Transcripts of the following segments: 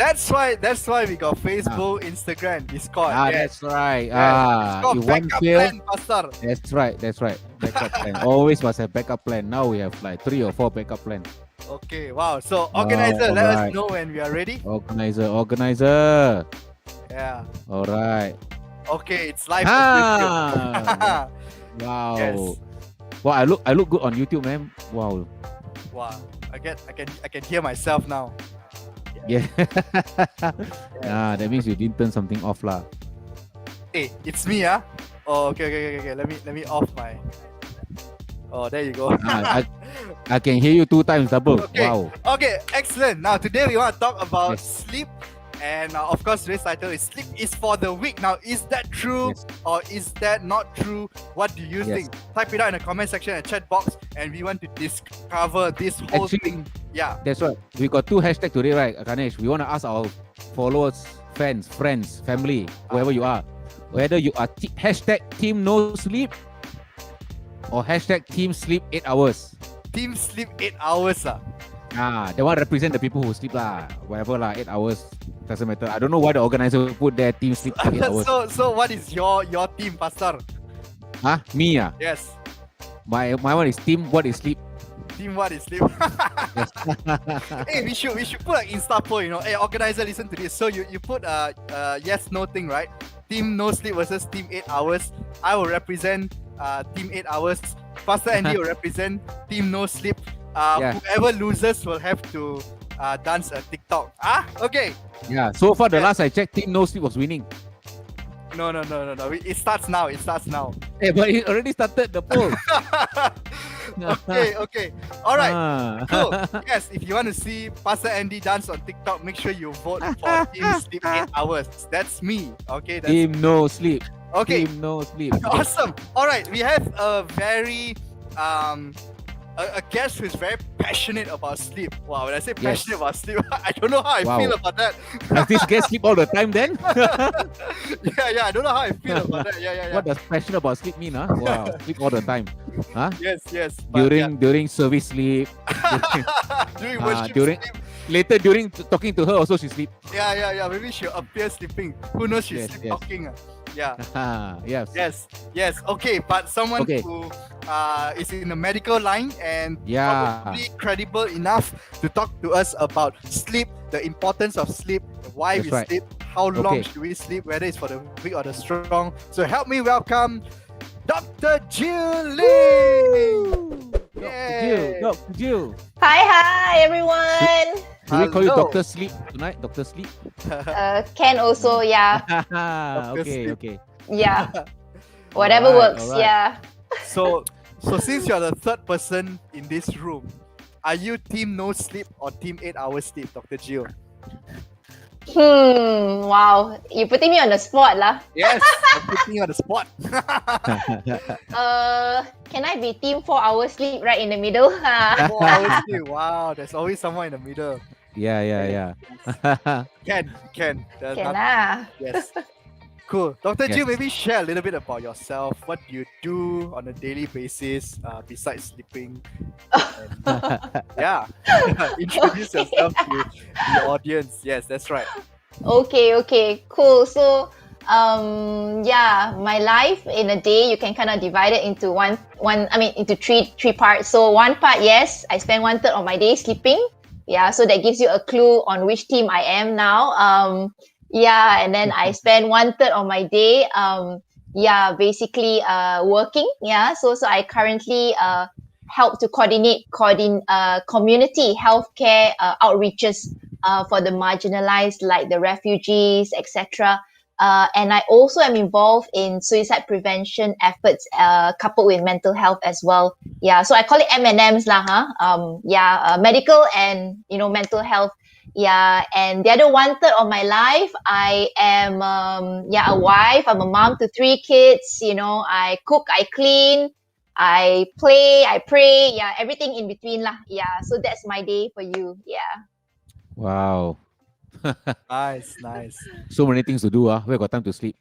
That's why we got Facebook, Instagram, Discord. That's right. It's called If one backup fail, plan, Pastor. that's right. Backup plan. Always must have backup plan. Now we have like 3 or 4 backup plan. Okay, wow. So organizer, let us know when we are ready. Organizer. Yeah. All right. Okay, it's live. Wow. Yes. Wow, I look good on YouTube, man. Wow. Wow. I can hear myself now. Yeah. That means you didn't turn something off lah. Hey, it's me, ah. Oh, okay. Let me off my. Oh, there you go. I can hear you 2 times double. Okay. Wow. Okay, excellent. Now today we want to talk about sleep, and of course today's title is "Sleep is for the Weak." Now, is that true or is that not true? What do you think? Type it out in the comment section and chat box, and we want to discover this whole thing. Yeah, that's right. We got 2 hashtags today, right, Ganesh? We want to ask our followers, fans, friends, family, whoever you are, whether you are hashtag team no sleep or hashtag team sleep 8 hours. Team sleep 8 hours. They want to represent the people who sleep lah. Whatever lah, 8 hours doesn't matter. I don't know why the organizer put their team sleep 8 hours. So what is your team, Pastor? Me Yes. My one is team what is sleep. Team what is sleep? Hey, we should put an Insta poll, Hey, organizer, listen to this. So you put yes no thing, right? Team no sleep versus team 8 hours. I will represent team 8 hours. Pastor Andy will represent team no sleep. Whoever loses will have to dance a TikTok. Okay. Yeah. So far, the last I checked, team no sleep was winning. No. It starts now. Hey, but it already started the poll. Okay. All right. Cool. Yes, if you want to see Pastor Andy dance on TikTok, make sure you vote for Team Sleep 8 hours. That's me. Okay. Team no sleep. Okay. Team no sleep. Awesome. All right. We have a very a guest who is very passionate about sleep. Wow, when I say passionate about sleep, I don't know how I feel about that. Does this guest sleep all the time then? Yeah, I don't know how I feel about that. Yeah. What does passionate about sleep mean? Wow, sleep all the time. Yes. During service sleep. During worship sleep. Later during talking to her also she sleep. Yeah. Maybe she'll appear sleeping. Who knows she's sleep talking. Yeah. Yes. Okay, but someone who is in the medical line and probably credible enough to talk to us about sleep, the importance of sleep, why we sleep, how long should we sleep, whether it's for the weak or the strong. So help me welcome Dr. Jill Lee. Dr. Jill. Hi everyone. Do we call you Dr. Sleep tonight? Dr. Sleep? Can also, yeah. Okay. Yeah. Whatever works, yeah. So since you're the third person in this room, are you team no sleep or team 8 hours sleep, Dr. Jill? Wow. You're putting me on the spot lah. Yes, I'm putting you on the spot. Can I be team 4 hours sleep right in the middle? 4 hours sleep. Wow, there's always someone in the middle. Yeah. Can. Yes. Cool. Dr. Jill, maybe share a little bit about yourself. What do you do on a daily basis besides sleeping? Introduce yourself to the audience. Yes, that's right. Okay, cool. So, my life in a day, you can kind of divide it into into three parts. So one part, yes, I spend 1/3 of my day sleeping. Yeah, so that gives you a clue on which team I am now. And then I spend 1/3 of my day, basically working. Yeah, so I currently help to coordinate community healthcare outreaches for the marginalized, like the refugees, etc. And I also am involved in suicide prevention efforts, coupled with mental health as well. Yeah, so I call it M&Ms lah, medical and mental health. Yeah, and the other 1/3 of my life, I am a wife. I'm a mom to 3 kids. I cook, I clean, I play, I pray. Yeah, everything in between lah. Yeah, so that's my day for you. Yeah. Wow. Nice. So many things to do. Where got time to sleep?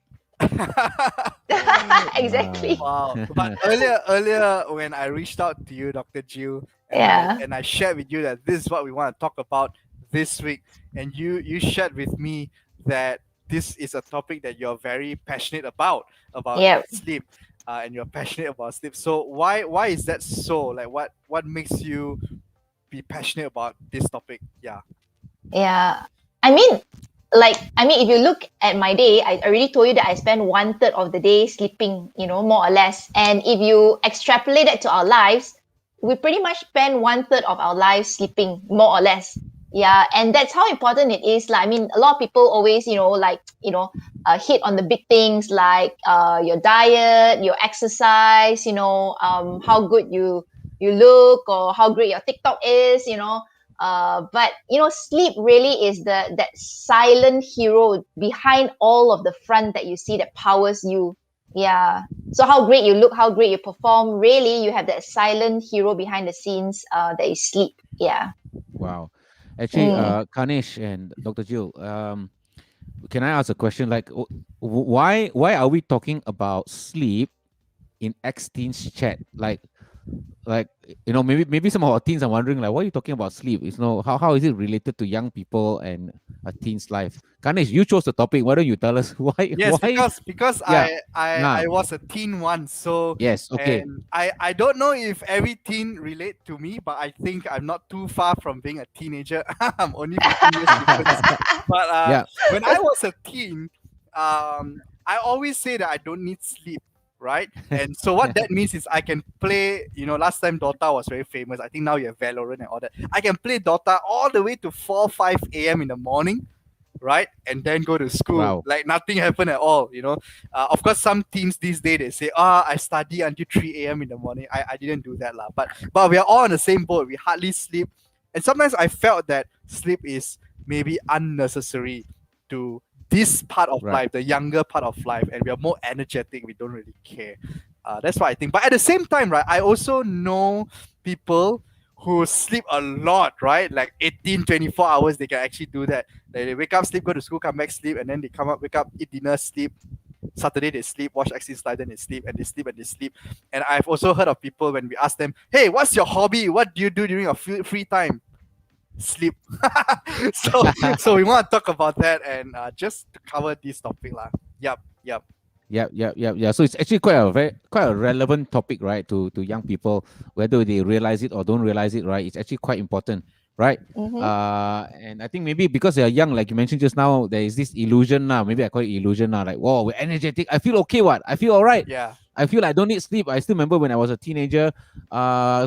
Exactly. Wow. But earlier when I reached out to you, Dr. Jill, and I shared with you that this is what we want to talk about, this week, and you shared with me that this is a topic that you're very passionate about Yep. sleep, and you're passionate about sleep. So why is that so? Like what makes you be passionate about this topic? Yeah. Yeah. I mean, if you look at my day, I already told you that I spend 1/3 of the day sleeping, more or less. And if you extrapolate that to our lives, we pretty much spend 1/3 of our lives sleeping, more or less. Yeah. And that's how important it is. Like, I mean, a lot of people always, hit on the big things like your diet, your exercise, how good you look or how great your TikTok is, but sleep really is that silent hero behind all of the front that you see that powers you. Yeah. So how great you look, how great you perform, really you have that silent hero behind the scenes that is sleep. Yeah. Wow. Actually, Kanesh and Dr. Jill, can I ask a question? Like, why are we talking about sleep in X-Teens chat? Like maybe some of our teens are wondering, like, why are you talking about sleep? How is it related to young people and a teen's life? Ganesh, you chose the topic. Why don't you tell us why? Yes, why? because Yeah. I was a teen once, so Yes, okay. and I don't know if every teen relate to me, but I think I'm not too far from being a teenager. I'm only 15 years difference. But Yeah. when I was a teen, I always say that I don't need sleep, right? And so what that means is I can play, last time Dota was very famous. I think now you have Valorant and all that. I can play Dota all the way to 4, 5 a.m. in the morning, right? And then go to school. Wow. Like nothing happened at all, Of course, some teens these days, they say, I study until 3 a.m. in the morning. I didn't do that, lah. But we are all on the same boat. We hardly sleep. And sometimes I felt that sleep is maybe unnecessary to this part of Right. life, the younger part of life, and we are more energetic. We don't really care. That's what I think. But at the same time, right, I also know people who sleep a lot, right? Like 18, 24 hours, they can actually do that. They wake up, sleep, go to school, come back, sleep, and then they come up, wake up, eat dinner, sleep. Saturday they sleep, watch Exit then they sleep, and they sleep and they sleep. And I've also heard of people when we ask them, hey, what's your hobby? What do you do during your free time? Sleep. so we want to talk about that and just to cover this topic lah. Yep. Yeah. So it's actually quite a relevant topic, right? To young people, whether they realize it or don't realize it, right? It's actually quite important, right? And I think maybe because they are young, like you mentioned just now, there is this illusion now. Maybe I call it illusion now. Like, whoa, we're energetic. I feel okay. I feel all right. Yeah. I feel I don't need sleep. I still remember when I was a teenager,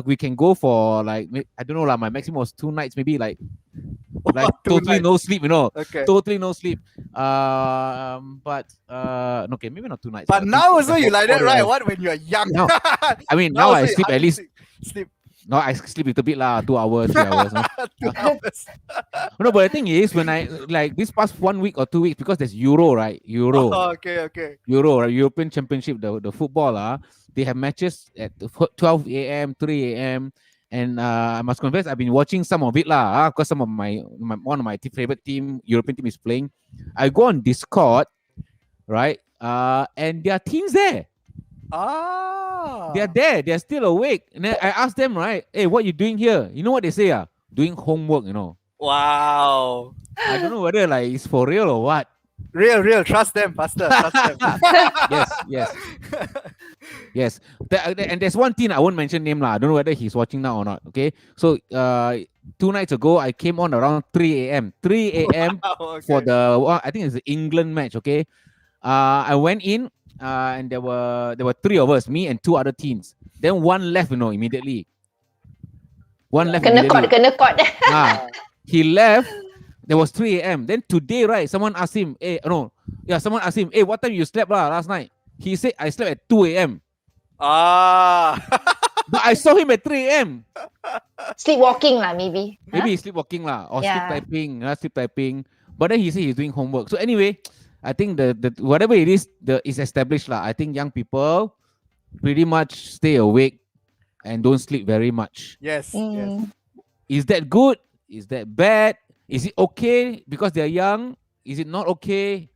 we can go for like, I don't know, like my maximum was 2 nights, maybe like totally no sleep, Okay. Totally no sleep. But okay, maybe not 2 nights. But now also you like that, right? What when you're young? Now, I mean, now I sleep at least. Sleep. No, I sleep a little bit lah, 2 hours, 3 hours. No? 2 hours. No, but the thing is, when I like this past 1 week or 2 weeks, because there's Euro, right? Euro. Oh, okay. Euro, right? European Championship, the football, they have matches at 12 a.m., 3 a.m. And I must confess, I've been watching some of it lah, because some of one of my favorite team, European team, is playing. I go on Discord, right? And there are teams there. They're there. They're still awake. And then I ask them, right? Hey, what you doing here? You know what they say? Doing homework. Wow. I don't know whether like it's for real or what. Real. Trust them, Pastor. Trust them. Yes. And there's one team I won't mention name lah. I don't know whether he's watching now or not. Okay. So 2 nights ago, I came on around 3 a.m. 3 a.m. Wow, okay. for the I think it's the England match. Okay. I went in. And there were 3 of us, me and 2 other teens. Then one left, immediately. One left. Kena caught. He left. There was 3 a.m. Then today, right? Someone asked him, someone asked him, hey, what time you slept last night? He said, I slept at 2 a.m. But I saw him at 3 a.m. Sleepwalking lah, maybe. Maybe he's sleepwalking lah, or sleep typing. But then he said he's doing homework. So anyway, I think the whatever it is, is established lah. I think young people pretty much stay awake and don't sleep very much. Yes. Is that good? Is that bad? Is it okay because they're young? Is it not okay?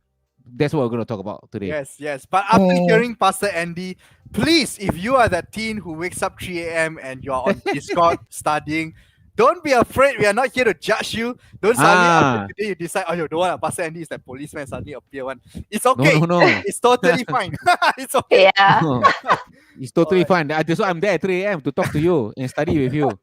That's what we're going to talk about today. Yes. But after hearing Pastor Andy, please, if you are that teen who wakes up 3 a.m. and you're on Discord studying, don't be afraid. We are not here to judge you. Don't suddenly after today you decide, oh, you don't want Pastor Andy is that policeman suddenly appear one. It's okay. No. It's totally fine. It's okay. Yeah. No. It's totally fine. That's why I'm there at 3 a.m. to talk to you and study with you.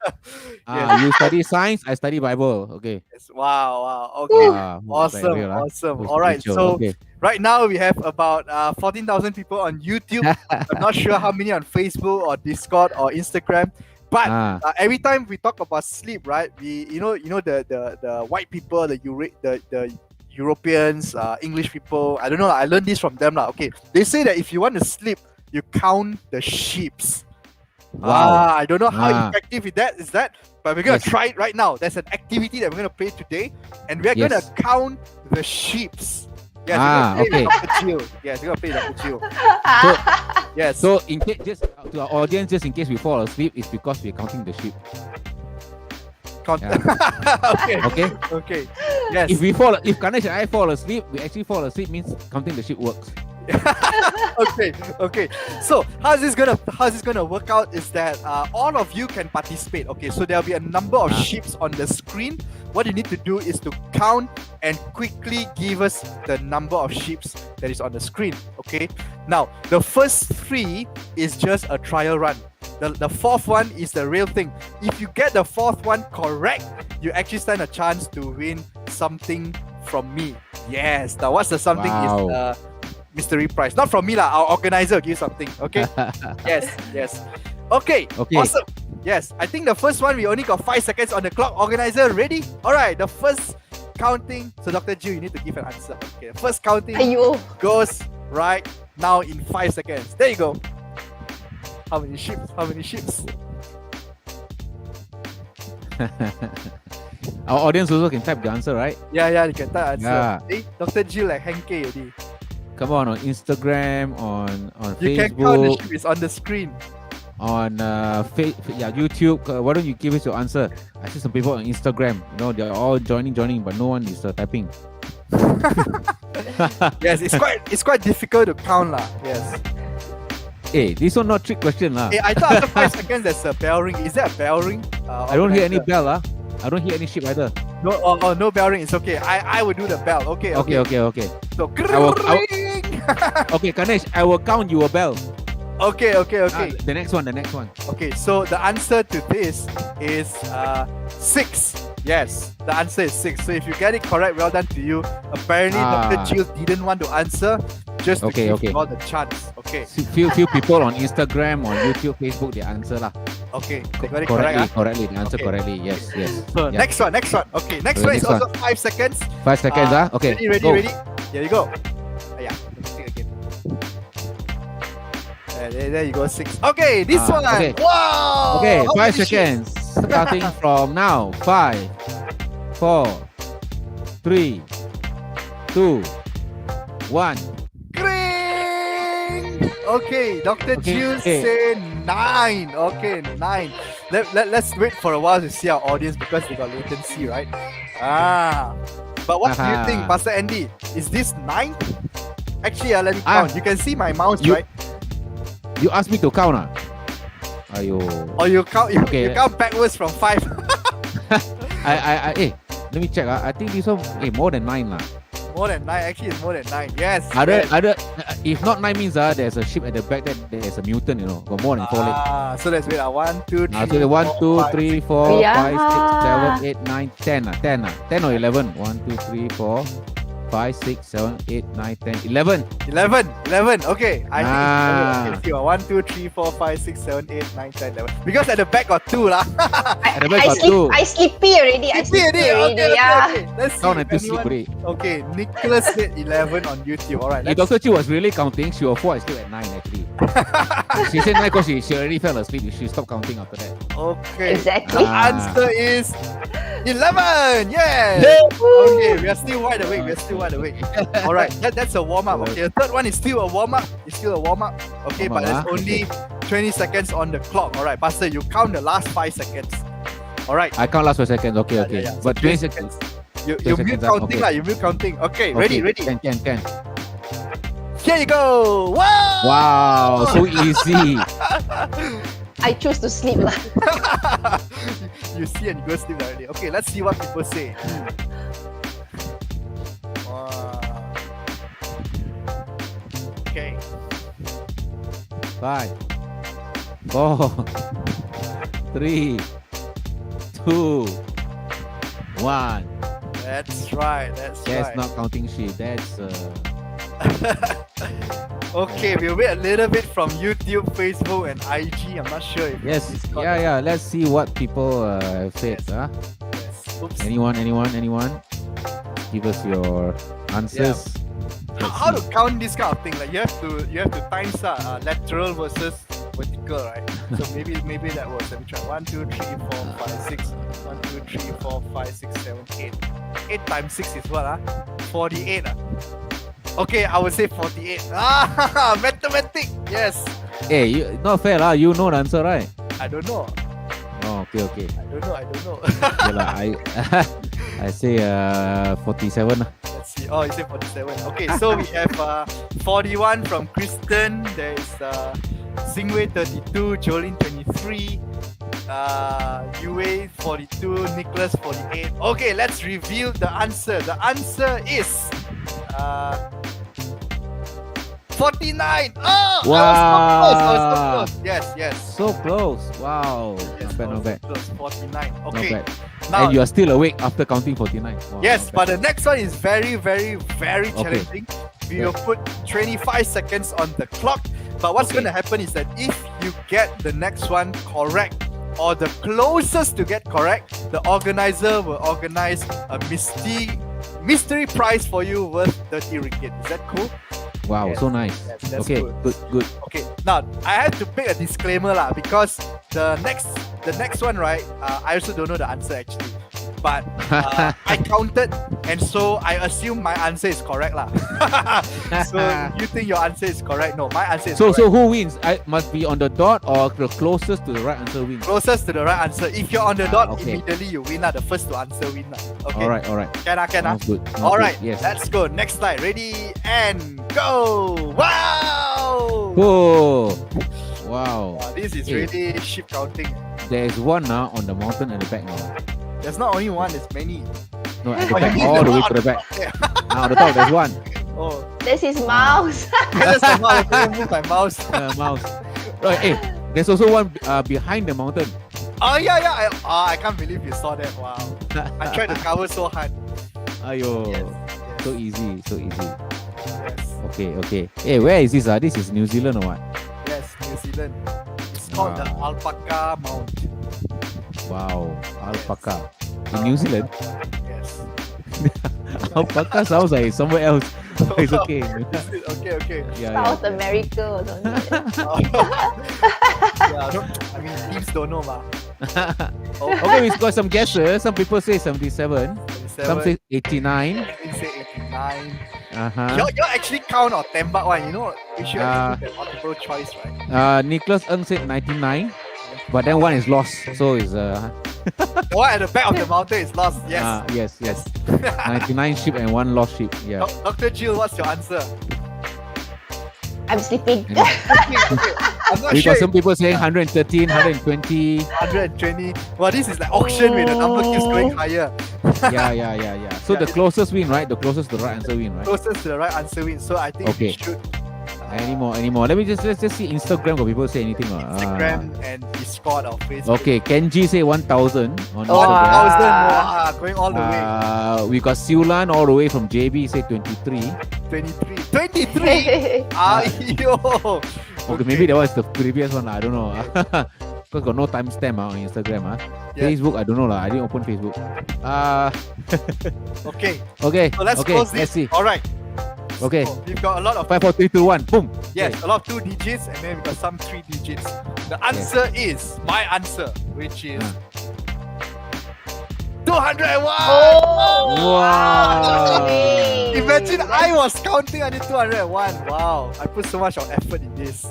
Yes. You study science, I study Bible. Okay. Yes. Wow. Okay. Awesome. Awesome. All right. So right now we have about 14,000 people on YouTube. I'm not sure how many on Facebook or Discord or Instagram. But every time we talk about sleep, right? We you know the white people, the Europeans, English people. I don't know. I learned this from them, lah. Okay, they say that if you want to sleep, you count the sheeps. Wow. I don't know how effective is that, but we're gonna try it right now. There's an activity that we're gonna play today, and we're gonna count the sheeps. Yes, we're gonna play Dr. Jill. Yes, we're gonna play Dr. Jill. Yes. So in case, just to our audience, just in case we fall asleep, it's because we're counting the sheep. Okay. Yes. If Ganesh and I fall asleep, we actually fall asleep means counting the sheep works. Okay. So how's this gonna work out is that all of you can participate. Okay, so there'll be a number of sheeps on the screen. What you need to do is to count and quickly give us the number of sheeps that is on the screen. Okay. Now the first 3 is just a trial run. The fourth one is the real thing. If you get the fourth one correct, you actually stand a chance to win something from me. Yes. Now what's the something is mystery prize. Not from me lah. Our organizer will give something. Okay. Yes. Okay. Awesome. Yes. I think the first one we only got 5 seconds on the clock. Organizer ready? Alright. The first counting. So Dr. Jill, you need to give an answer. Okay. The first counting goes right now in 5 seconds. There you go. How many sheeps? Our audience also can type the answer, right? Yeah, you can type answer. Yeah. Hey, Dr. Jill like Henke already. Come on Instagram, on you Facebook. You can count the sheep, it's on the screen. On YouTube. Why don't you give us your answer? I see some people on Instagram. They're all joining, but no one is typing. Yes, it's quite difficult to count lah. Yes. Hey, this one not trick question lah. Hey, I thought after 5 seconds there's a bell ring. Is there a bell ring? I don't hear any bell lah. I don't hear any sheep either. No, no bell ring. It's okay. I will do the bell. Okay. So, okay, Ganesh, I will count you a bell. Okay. The next one. Okay, so the answer to this is 6. Yes, the answer is 6. So if you get it correct, well done to you. Apparently, Dr. Jill didn't want to answer just to give you all the chance. Okay. Few people on Instagram, on YouTube, Facebook, they answer lah. Okay, they got it correctly. Correctly, they answer correctly. Yes. So next one. Okay, next one is also 5 seconds. 5 seconds, Okay. Ready? Here you go. Yeah, let's think again. There you go, 6. Okay, this one. Okay. Wow. Okay, 5 seconds. Starting from now. 5, 4, 3, 2, 1. Green. Okay, Dr. Jill said 9. Okay, 9. Let's wait for a while to see our audience because they got latency, right? But what do you think, Pastor Andy? Is this 9? Actually, let me count. You can see my mouse, right? You asked me to count, Ayo. Or you count backwards from 5. Let me check. I think this one more than 9 lah. More than 9, actually it's more than 9. Yes. If not 9 means there's a ship at the back that there's a mutant, got more than 4 legs. So let's wait. 1, 2, 3. So 1, 2, 3, 4, 5, 6, 7, 8, 9, 10. 10 or 11. 1, 2, 3, 4, 5, 6, 7, 8, 9, 10, 11. 11. Okay. I think 1, 2, 3, 4, 5, 6, 7, 8, 9, 10, 11. Because at the back got 2 lah. At the back got 2. I sleepy already. Okay. Let's see. Count until sleep already. Okay. Nicholas said 11 on YouTube. Alright. If Dr. Chi was really counting, she was 4 I still at 9 actually. She said 9 because she already fell asleep. She stopped counting after that. Okay. Exactly. The answer is 11. Yes. Okay. We are still wide awake. Alright. That's a warm up. Okay. The third one is still a warm up. Okay. But there's only 20 seconds on the clock. Alright. Pastor, you count the last 5 seconds. Alright. I count last 5 seconds. Okay. Yeah. But 20 seconds. You mute counting lah. You mute counting. Okay. Ready. Can. Here you go. Wow. So easy. I choose to sleep lah. you see and you go sleep directly. Okay, let's see what people say. Wow. Okay. 5, 4, 3, 2, 1. That's right. That's That's right. not counting sheep. That's Okay, we'll wait a little bit from YouTube, Facebook, and IG. I'm not sure if yes. Discord. Yeah. Let's see what people have said. Huh? Yes. Oops. Anyone? Give us your answers. How to count this kind of thing? Like you have to times lateral versus vertical, right? So maybe that was, let me try. 1, 2, 3, 4, 5, 6. 1, 2, 3, 4, 5, 6, 7, 8. 8 times 6 is what? 48. Okay, I would say 48. Mathematics. Yes. Hey, not fair lah. You know the answer, right? I don't know. Oh, okay. I don't know. Okay lah. I say 47 lah. Let's see. Oh, you say 47. Okay, so we have 41 from Kristen. There is Singway 32, Jolene 23, Yue 42, Nicholas 48. Okay, let's reveal the answer. The answer is 49. Oh, Wow. I was so close. Yes. So close. Wow. Yes, Not bad. so close. 49. Not Okay. bad. Now, And you are still awake after counting 49. Wow, yes, not but bad. the next one is very, very, very challenging. We will put 25 seconds on the clock. But what's Okay. going to happen is that if you get the next one correct, or the closest to get correct, the organizer will organize a mystery prize for you worth 30 ringgit. Is that cool? Wow, Yes. so nice. Yes, that's Okay, good. good. Okay, now I have to pick a disclaimer lah, because the next one, right? I also don't know the answer actually, but I counted, and so I assume my answer is correct lah. So you think your answer is correct? No, my answer is So correct. who wins? I must be on the dot or the closest to the right answer wins. Closest to the right answer. If you're on the dot, okay. immediately you win lah. The first to answer win lah. Okay. All right. Can I? Sounds good. Sounds All good. right. Yes. Let's go. Next slide. Ready and go. Wow. Oh, wow. Wow, this is Hey. really sheep counting. There is one now on the mountain at the back now. There's not only one. There's many. No, at the Oh, you back, mean all the the way one to the back. Yeah. Now on the top, there's one. Oh, That's his mouse. that's the mouse. I couldn't move my mouse. Mouse. Right. Hey, there's also one behind the mountain. Oh yeah. I can't believe you saw that. Wow. I tried to cover so hard. Ayo. Yes. So easy. Yes. Okay. Hey, where is this? This is New Zealand or what? Yes. New Zealand. It's called the Alpaca Mount. Wow. Alpaca. In New Zealand? Yes. Alpaca sounds like somewhere else. It's okay. Okay. Yeah. South America or something. Yeah, I mean, teams don't know, ma. Okay, we've got some guesses. Some people say 77. Some 27. say 89. Some say 89. Uh-huh. You actually count or tembak one. You know, we should actually do the multiple choice, right? Nicholas Ng said 99. But then one is lost. So it's The one at the back of the mountain is lost. Yes. yes. 99 sheep and one lost sheep. Yeah. Dr. Jill, what's your answer? I'm sleeping. Okay. I'm not We sure. got some people saying 113, 120. 120. Well, this is like auction where the number keeps going higher. Yeah. So Yeah, the closest win, right? The closest to the right answer win, right? Closest to the right answer wins. So I think we Okay. should Anymore. Let's just see Instagram. Got people say anything? Instagram and Discord or Facebook. Okay, Kenji say 1000 on Oh, Instagram. 1000 going all the way. We got Siulan all the way from JB say 23. 23. Ayo. Okay, maybe that was the previous one. I don't know. Because got no timestamp on Instagram. Yeah. Facebook, I don't know. I didn't open Facebook. Okay. Okay. So let's okay, close this. let's see. All right. Okay. So we've got a lot of 5, 4, 3, 2, 1. Boom. yes, a lot of 2 digits, and then we got some 3 digits. The answer is my answer, which is 201. Oh, Wow. Imagine I was counting until 201. Wow, I put so much of effort in this.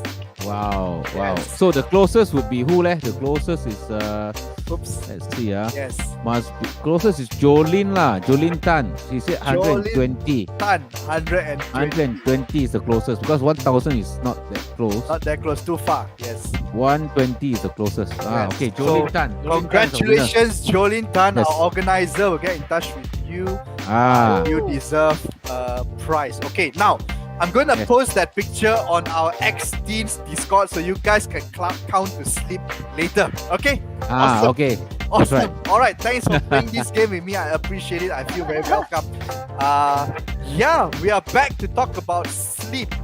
Wow. Yes. So the closest would be who leh? The closest is Oops. let's see Yes. Must be, closest is Jolene lah. Jolene Tan. She said 120. Done. 120. 120 is the closest because 1000 is not that close. Not that close. Too far. Yes. 120 is the closest. Yes. Okay, Jolene So, Tan. Congratulations, Jolene Tan, Yes. our organizer. Will get in touch with you. You deserve a prize. Okay, now I'm going to post that picture on our X-Teens Discord so you guys can count to sleep later. Okay? Awesome. Okay. Awesome. Right. All right. Thanks for playing this game with me. I appreciate it. I feel very welcome. Yeah, we are back to talk about sleep.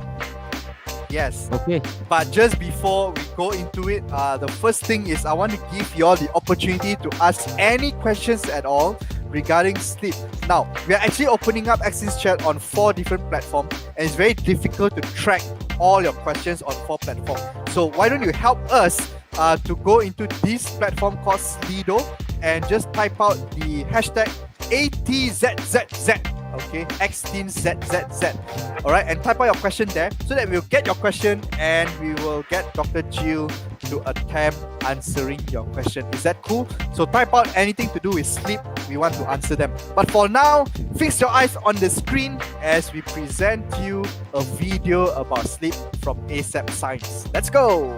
Yes. Okay. But just before we go into it, the first thing is I want to give you all the opportunity to ask any questions at all regarding sleep. Now, we are actually opening up ATCHAT on 4 different platforms, and it's very difficult to track all your questions on 4 platforms. So why don't you help us to go into this platform called Slido and just type out the hashtag ATZZZ. Okay, XTeenZZZ. Alright, and type out your question there so that we'll get your question and we will get Dr. Jill to attempt answering your question. Is that cool? So type out anything to do with sleep. We want to answer them. But for now, fix your eyes on the screen as we present you a video about sleep from ASAP Science. Let's go!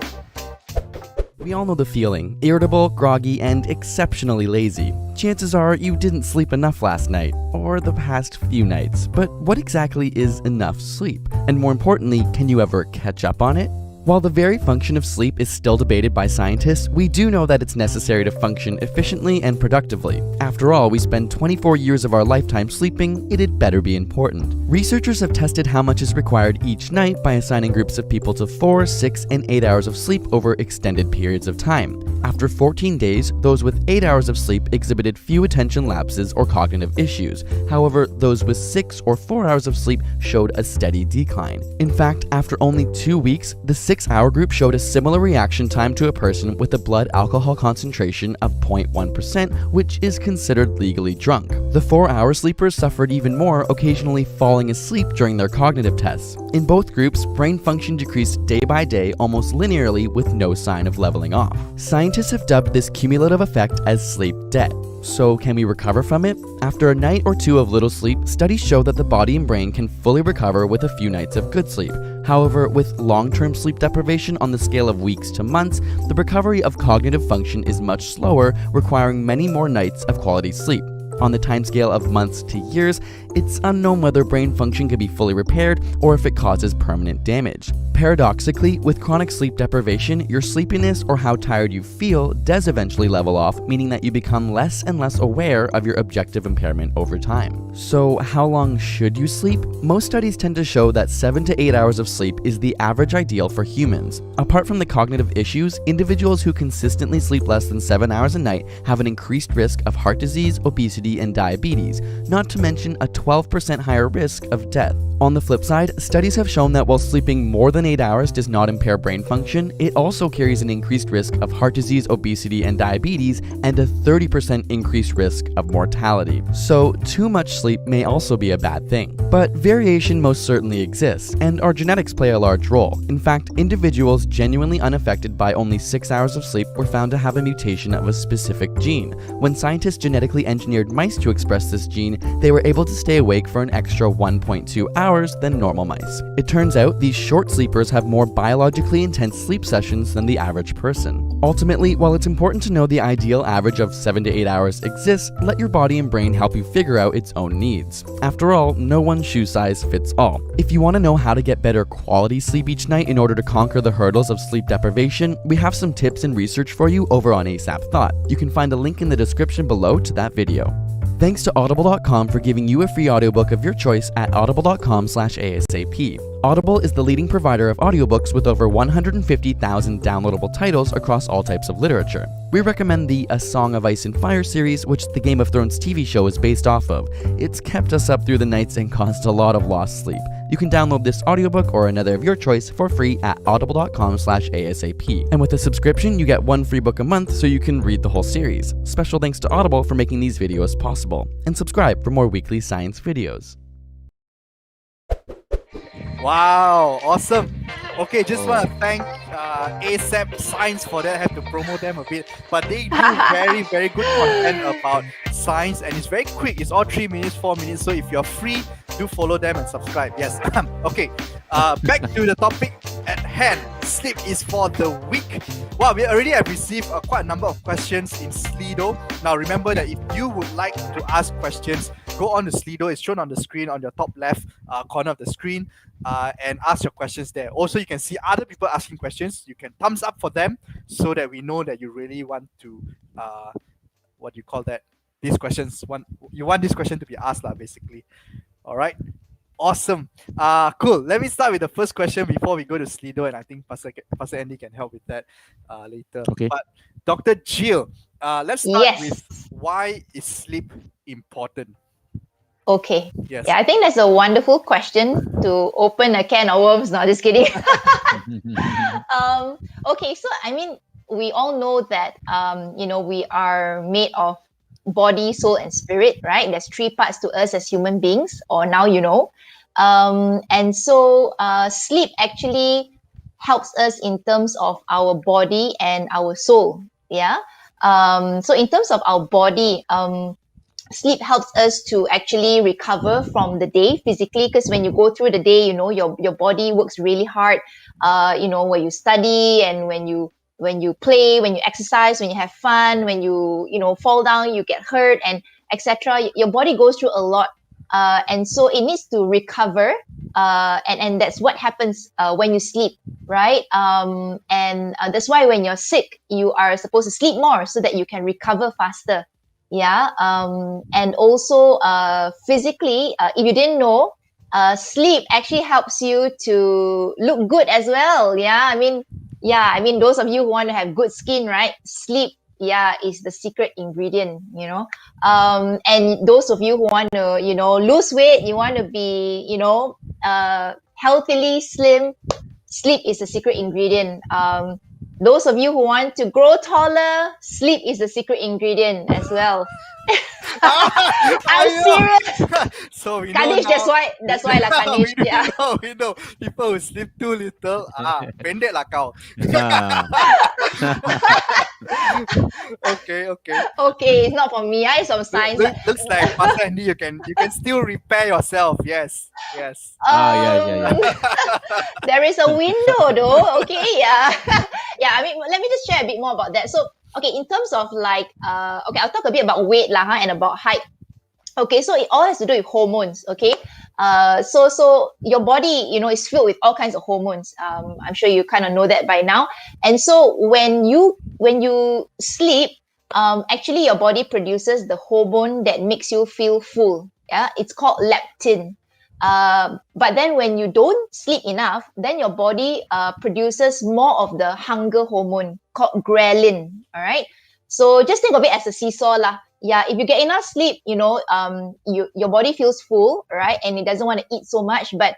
We all know the feeling. Irritable, groggy, and exceptionally lazy. Chances are you didn't sleep enough last night, or the past few nights. But what exactly is enough sleep? And more importantly, can you ever catch up on it? While the very function of sleep is still debated by scientists, we do know that it's necessary to function efficiently and productively. After all, we spend 24 years of our lifetime sleeping, it'd better be important. Researchers have tested how much is required each night by assigning groups of people to 4, 6, and 8 hours of sleep over extended periods of time. After 14 days, those with 8 hours of sleep exhibited few attention lapses or cognitive issues. However, those with 6 or 4 hours of sleep showed a steady decline. In fact, after only 2 weeks, the 6-hour group showed a similar reaction time to a person with a blood alcohol concentration of 0.1%, which is considered legally drunk. The 4-hour sleepers suffered even more, occasionally falling asleep during their cognitive tests. In both groups, brain function decreased day by day almost linearly with no sign of leveling off. Scientists have dubbed this cumulative effect as sleep debt. So can we recover from it? After a night or 2 of little sleep, studies show that the body and brain can fully recover with a few nights of good sleep. However, with long-term sleep deprivation on the scale of weeks to months, the recovery of cognitive function is much slower, requiring many more nights of quality sleep. On the timescale of months to years, it's unknown whether brain function can be fully repaired or if it causes permanent damage. Paradoxically, with chronic sleep deprivation, your sleepiness or how tired you feel does eventually level off, meaning that you become less and less aware of your objective impairment over time. So how long should you sleep? Most studies tend to show that 7 to 8 hours of sleep is the average ideal for humans. Apart from the cognitive issues, individuals who consistently sleep less than 7 hours a night have an increased risk of heart disease, obesity, and diabetes, not to mention a 12% higher risk of death. On the flip side, studies have shown that while sleeping more than 8 hours does not impair brain function, it also carries an increased risk of heart disease, obesity, and diabetes, and a 30% increased risk of mortality. So too much sleep may also be a bad thing. But variation most certainly exists, and our genetics play a large role. In fact, individuals genuinely unaffected by only 6 hours of sleep were found to have a mutation of a specific gene. When scientists genetically engineered mice to express this gene, they were able to stay awake for an extra 1.2 hours than normal mice. It turns out these short sleepers have more biologically intense sleep sessions than the average person. Ultimately, while it's important to know the ideal average of 7 to 8 hours exists, let your body and brain help you figure out its own needs. After all, no one shoe size fits all. If you want to know how to get better quality sleep each night in order to conquer the hurdles of sleep deprivation, we have some tips and research for you over on ASAP Thought. You can find a link in the description below to that video. Thanks to Audible.com for giving you a free audiobook of your choice at audible.com/ASAP. Audible is the leading provider of audiobooks with over 150,000 downloadable titles across all types of literature. We recommend the A Song of Ice and Fire series, which the Game of Thrones TV show is based off of. It's kept us up through the nights and caused a lot of lost sleep. You can download this audiobook or another of your choice for free at audible.com/ASAP. And with a subscription, you get 1 free book a month so you can read the whole series. Special thanks to Audible for making these videos possible. And subscribe for more weekly science videos. Wow, awesome. Okay, just want to thank ASAP Science for that. I have to promote them a bit. But they do very good content about science, and it's very quick. It's all 3 minutes, 4 minutes. So if you're free, do follow them and subscribe. Yes. Okay, back to the topic at hand. Sleep is for the weak. Wow, we already have received quite a number of questions in Slido. Now remember that if you would like to ask questions, go on to Slido. It's shown on the screen on your top left corner of the screen, and ask your questions there. Also, you can see other people asking questions. You can thumbs up for them so that we know that you really want to what do you call that? These questions you want this question to be asked, basically. All right. Awesome. Cool. Let me start with the first question before we go to Slido, and I think Pastor Andy can help with that later. Okay. But Dr. Jill, let's start with why is sleep important? Okay. Yes. Yeah, I think that's a wonderful question to open a can of worms. No, just kidding. Okay, so I mean, we all know that we are made of body, soul, and spirit, right? There's 3 parts to us as human beings, or now you know. And so sleep actually helps us in terms of our body and our soul. Yeah. So in terms of our body, sleep helps us to actually recover from the day physically, because when you go through the day, your body works really hard. When you study and when you play, when you exercise, when you have fun, when you fall down, you get hurt, and etc. Your body goes through a lot, and so it needs to recover, and that's what happens when you sleep, right? And that's why when you're sick, you are supposed to sleep more so that you can recover faster. Yeah. And also physically, if you didn't know, sleep actually helps you to look good as well. I mean, those of you who want to have good skin, right? Sleep, is the secret ingredient, and those of you who want to, lose weight, you want to be, healthily slim, sleep is the secret ingredient. Those of you who want to grow taller, sleep is the secret ingredient as well. I'm serious. So we know Kanish, now. that's why lah, Kanish. We know people who sleep too little. Pendek lah kau. Okay. Okay, it's not for me. It's from science. Looks like Pastor Andy, you can still repair yourself. Yes. Yeah. There is a window though. Okay, yeah. I mean, let me just share a bit more about that. So, okay, in terms of I'll talk a bit about weight and about height. Okay, so it all has to do with hormones. Okay, so your body, is filled with all kinds of hormones. I'm sure you kind of know that by now. And so when you sleep, actually your body produces the hormone that makes you feel full. Yeah, it's called leptin. But then when you don't sleep enough, then your body produces more of the hunger hormone called ghrelin. All right. So just think of it as a seesaw lah. Yeah, if you get enough sleep, your body feels full, right? And it doesn't want to eat so much. But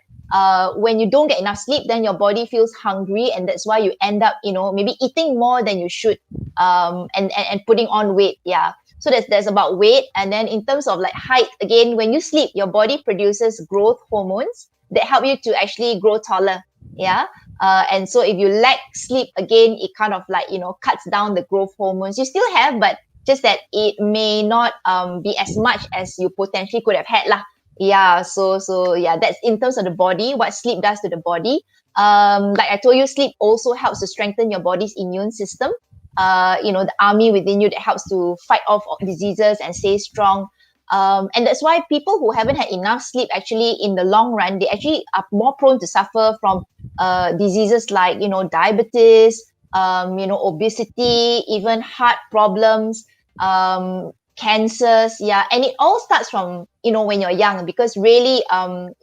when you don't get enough sleep, then your body feels hungry, and that's why you end up, maybe eating more than you should, and putting on weight. Yeah. So there's about weight. And then in terms of height, again, when you sleep, your body produces growth hormones that help you to actually grow taller. Yeah. And so if you lack sleep, again, it kind of cuts down the growth hormones. You still have, but just that it may not be as much as you potentially could have had lah. Yeah. So yeah, that's in terms of the body, what sleep does to the body. Like I told you, sleep also helps to strengthen your body's immune system. The army within you that helps to fight off diseases and stay strong. And that's why people who haven't had enough sleep, actually, in the long run, they actually are more prone to suffer from diseases like, diabetes, obesity, even heart problems, cancers. Yeah. And it all starts from, when you're young, because really,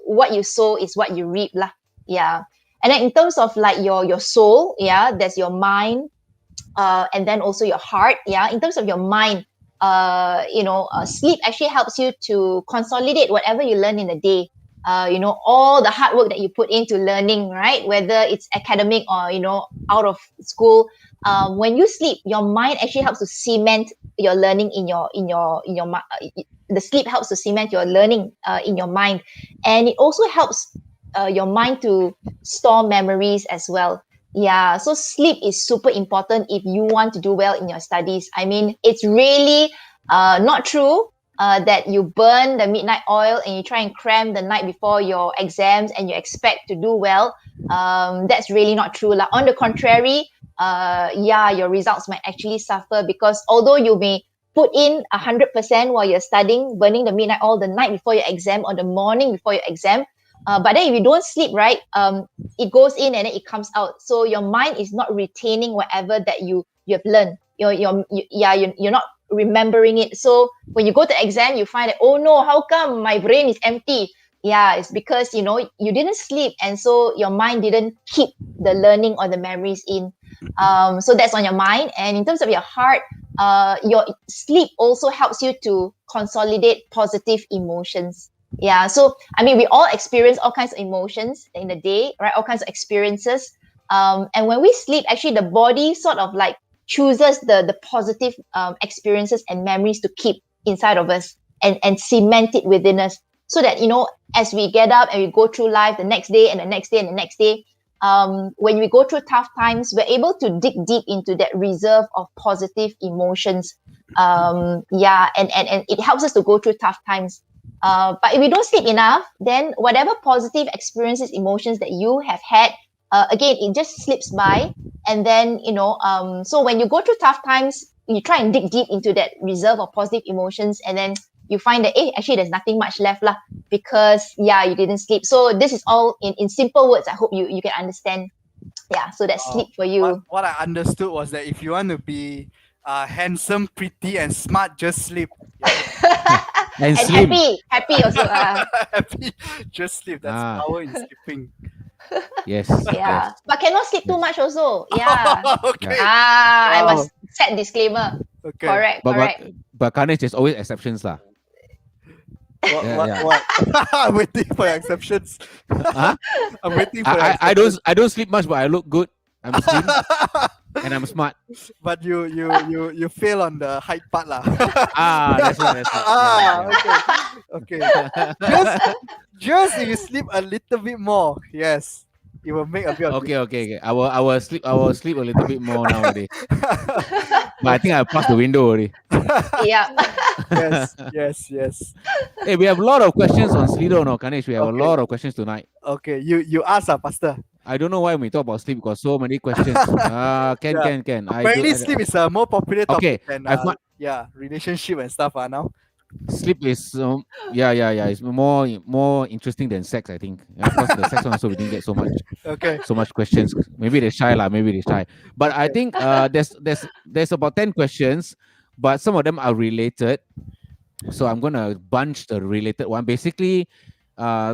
what you sow is what you reap lah. Yeah. And then in terms of your soul, yeah, there's your mind, and then also your heart. Yeah. In terms of your mind, sleep actually helps you to consolidate whatever you learn in the day. All the hard work that you put into learning, right? Whether it's academic or, out of school. When you sleep, your mind actually helps to cement your learning in your the sleep helps to cement your learning in your mind. And it also helps your mind to store memories as well. Yeah, so sleep is super important if you want to do well in your studies. I mean, it's really not true that you burn the midnight oil and you try and cram the night before your exams and you expect to do well. That's really not true. On the contrary, your results might actually suffer, because although you may put in 100% while you're studying, burning the midnight oil the night before your exam or the morning before your exam, but then if you don't sleep right, it goes in and then it comes out. So your mind is not retaining whatever that you have learned. You're not remembering it. So when you go to exam, you find that, oh no, how come my brain is empty? Yeah, it's because you didn't sleep, and so your mind didn't keep the learning or the memories in. So that's on your mind. And in terms of your heart, your sleep also helps you to consolidate positive emotions. Yeah, so I mean, we all experience all kinds of emotions in a day, right? All kinds of experiences. And when we sleep, actually, the body sort of like chooses the positive experiences and memories to keep inside of us and cement it within us, so that as we get up and we go through life the next day and the next day and the next day, when we go through tough times, we're able to dig deep into that reserve of positive emotions. And it helps us to go through tough times. But if we don't sleep enough, then whatever positive experiences, emotions that you have had, again, it just slips by. And then, so when you go through tough times, you try and dig deep into that reserve of positive emotions, and then you find that, actually, there's nothing much left lah, because, you didn't sleep. So this is all in simple words. I hope you can understand. Yeah, so that's sleep for you. What I understood was that if you want to be handsome, pretty, and smart, just sleep. And happy also. Happy, just sleep. That's power in sleeping. Yes. Yeah, yes. but cannot sleep too much also. Yeah. Okay. I must set disclaimer. Okay. Correct. But Kanesh, there's always exceptions lah. What? I'm waiting for your exceptions. Huh? I'm waiting for your exceptions. I don't sleep much, but I look good. I'm slim and I'm smart. But you fail on the height part lah. That's right. Okay. Just if you sleep a little bit more, yes, it will make a bit of Okay. I will sleep a little bit more nowadays. But I think I passed the window already. Yeah. Yes. Hey, we have a lot of questions on Slido, no, Kanesh. We have a lot of questions tonight. Okay, you ask, Pastor. I don't know why we talk about sleep because so many questions. Can. Apparently, sleep is a more popular topic than relationship and stuff now. Sleep is it's more interesting than sex, I think. Of course, the sex one also we didn't get so much questions. Maybe they're shy lah. But I think there's about 10 questions, but some of them are related. So I'm gonna bunch the related one. Basically, I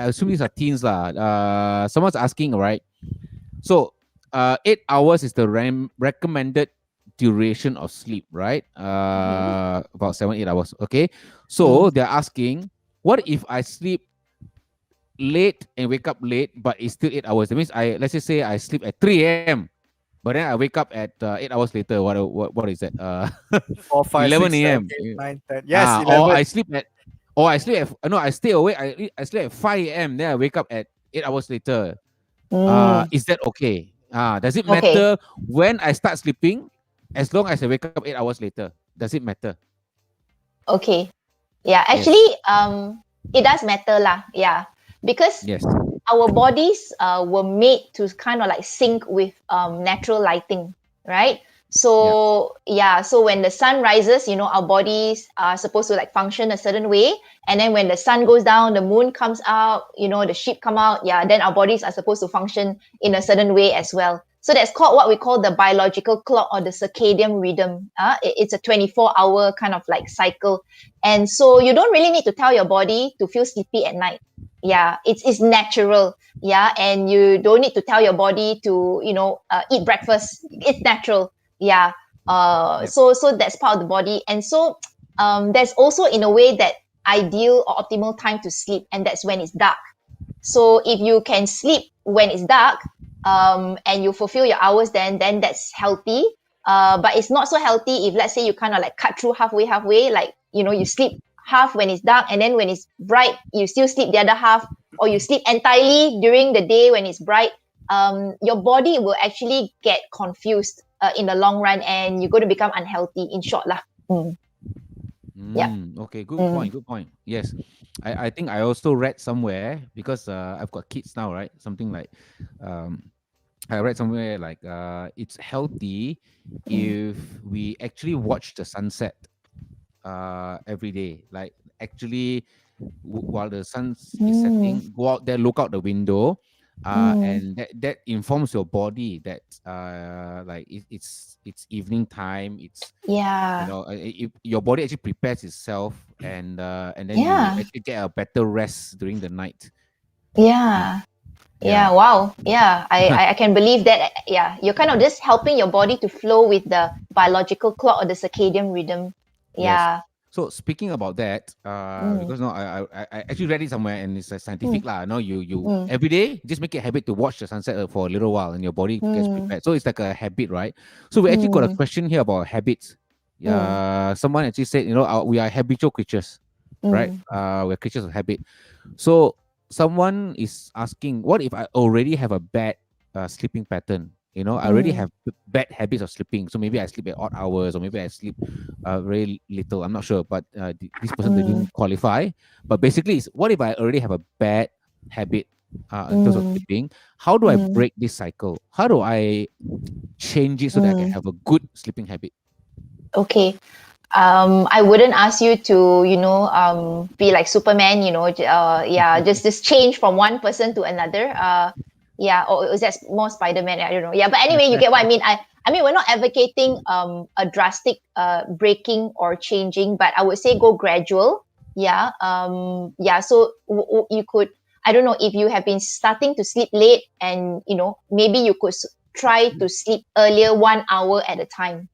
assume these are teens lah. Someone's asking, right? So 8 hours is the recommended duration of sleep, right? About 7-8 hours. Okay. So they're asking, what if I sleep late and wake up late, but it's still 8 hours? That means let's just say I sleep at 3 a.m. but then I wake up at 8 hours later. What is that? 4, 5, 11 6, a.m. 7, 8, 9, 10. Yes, 11. I stay awake. I sleep at 5 a.m. Then I wake up at 8 hours later. Is that okay? Does it matter when I start sleeping? As long as I wake up 8 hours later, does it matter? Okay. Yeah, actually, it does matter lah. Yeah, because our bodies were made to kind of like sync with natural lighting, right? So so when the sun rises, our bodies are supposed to like function a certain way, and then when the sun goes down, the moon comes out, the sheep come out, then our bodies are supposed to function in a certain way as well. So that's called what we call the biological clock or the circadian rhythm. It's a 24-hour kind of like cycle, and so you don't really need to tell your body to feel sleepy at night. Yeah, it's natural. Yeah, and you don't need to tell your body to eat breakfast. It's natural. Yeah. So that's part of the body. And so there's also, in a way, that ideal or optimal time to sleep, and that's when it's dark. So if you can sleep when it's dark, and you fulfill your hours, then that's healthy. But it's not so healthy if, let's say, you kind of like cut through halfway, like, you sleep half when it's dark, and then when it's bright, you still sleep the other half, or you sleep entirely during the day when it's bright. Your body will actually get confused in the long run, and you're going to become unhealthy, in short lah. Yeah. Okay, good point. Yes. I think I also read somewhere, because I've got kids now, right? Something like, I read somewhere like, it's healthy if we actually watch the sunset every day. Like, actually, while the sun is Mm, setting, go out there, look out the window, mm, and that informs your body that like it's evening time. It's, yeah, your body actually prepares itself, and then you yeah, actually get a better rest during the night. Yeah, yeah. yeah. Yeah, wow. Yeah, I can believe that. Yeah, you're kind of just helping your body to flow with the biological clock or the circadian rhythm. Yes. Yeah. So speaking about that, Mm, because no, I actually read it somewhere, and it's a mm, scientific lah. No, you mm, every day just make it a habit to watch the sunset for a little while, and your body gets mm, prepared. So it's like a habit, right? So we actually got a mm, question here about habits. mm, Someone actually said, we are habitual creatures, right? mm, We're creatures of habit. So someone is asking, what if I already have a bad sleeping pattern? I already mm, have bad habits of sleeping. So maybe I sleep at odd hours, or maybe I sleep very little. I'm not sure, but this person mm, didn't qualify. But basically, it's, what if I already have a bad habit in terms of mm, sleeping? How do I mm, break this cycle? How do I change it so that I can mm. have a good sleeping habit? Okay. I wouldn't ask you to, be like Superman, yeah, just change from one person to another. Yeah, or is that more Spider-Man? I don't know. Yeah, but anyway, you get what I mean. I mean, we're not advocating a drastic breaking or changing, but I would say go gradual. Yeah. Yeah. So you could, I don't know, if you have been starting to sleep late, and maybe you could try to sleep earlier 1 hour at a time.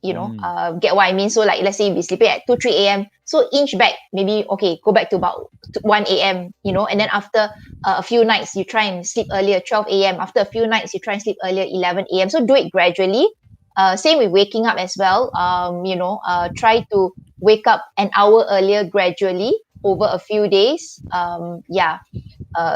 Mm, Get what I mean? So like, let's say you be sleeping at 2 3 a.m, so inch back, maybe, okay, go back to about 1 a.m, and then after a few nights you try and sleep earlier, 12 a.m, after a few nights you try and sleep earlier, 11 a.m, so do it gradually. Same with waking up as well. Try to wake up an hour earlier gradually over a few days. Yeah.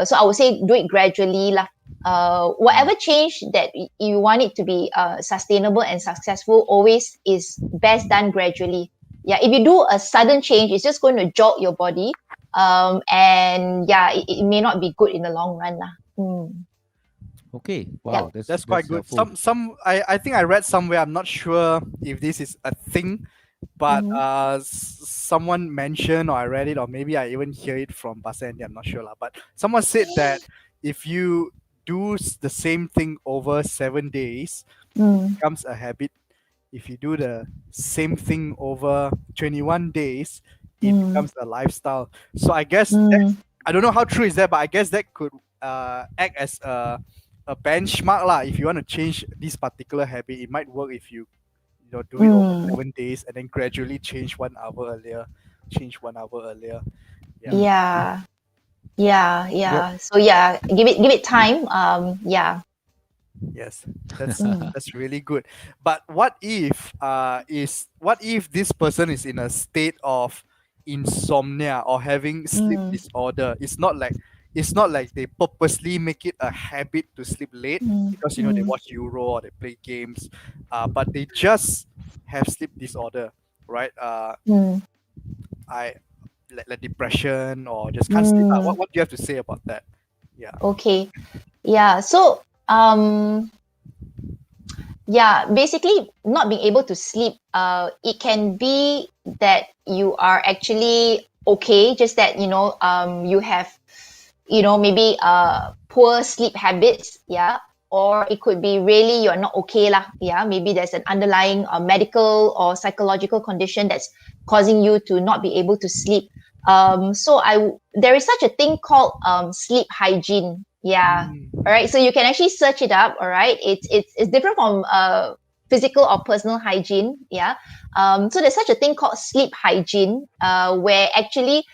So I would say do it gradually lah. mm. Whatever change that you want it to be sustainable and successful, always is best done gradually. Yeah, if you do a sudden change, it's just going to jolt your body, and yeah, it may not be good in the long run lah. Okay. Yep. Wow, That's quite that's good. helpful. I think I read somewhere. I'm not sure if this is a thing, but Mm-hmm. someone mentioned, or I read it, or maybe I even hear it from Basendi. I'm not sure lah. But someone said that if you do the same thing over 7 days, it Mm, becomes a habit. If you do the same thing over 21 days, it mm, becomes a lifestyle. So I guess that, mm, I don't know how true is that, but I guess that could act as a benchmark lah. If you want to change this particular habit, it might work if you do it over mm. 7 days and then gradually change 1 hour earlier, change 1 hour earlier. Yeah. Mm. Yeah, yeah, Yep. yeah. So yeah, give it time. Yeah. Yes, that's Mm, that's really good. But what if this person is in a state of insomnia or having sleep mm, disorder? It's not like they purposely make it a habit to sleep late mm, because they mm, watch Euro or they play games, but they just have sleep disorder, right? mm, I like depression or just can't sleep. What mm. what do you have to say about that? Yeah. Okay. Yeah. So, yeah, basically not being able to sleep, it can be that you are actually okay, just that, you have, maybe poor sleep habits. Yeah. Or it could be really you're not okay lah. Yeah. Maybe there's an underlying medical or psychological condition that's causing you to not be able to sleep. So there is such a thing called sleep hygiene. Yeah. Mm. All right. So you can actually search it up. All right. It's different from physical or personal hygiene. Yeah. So there's such a thing called sleep hygiene, where actually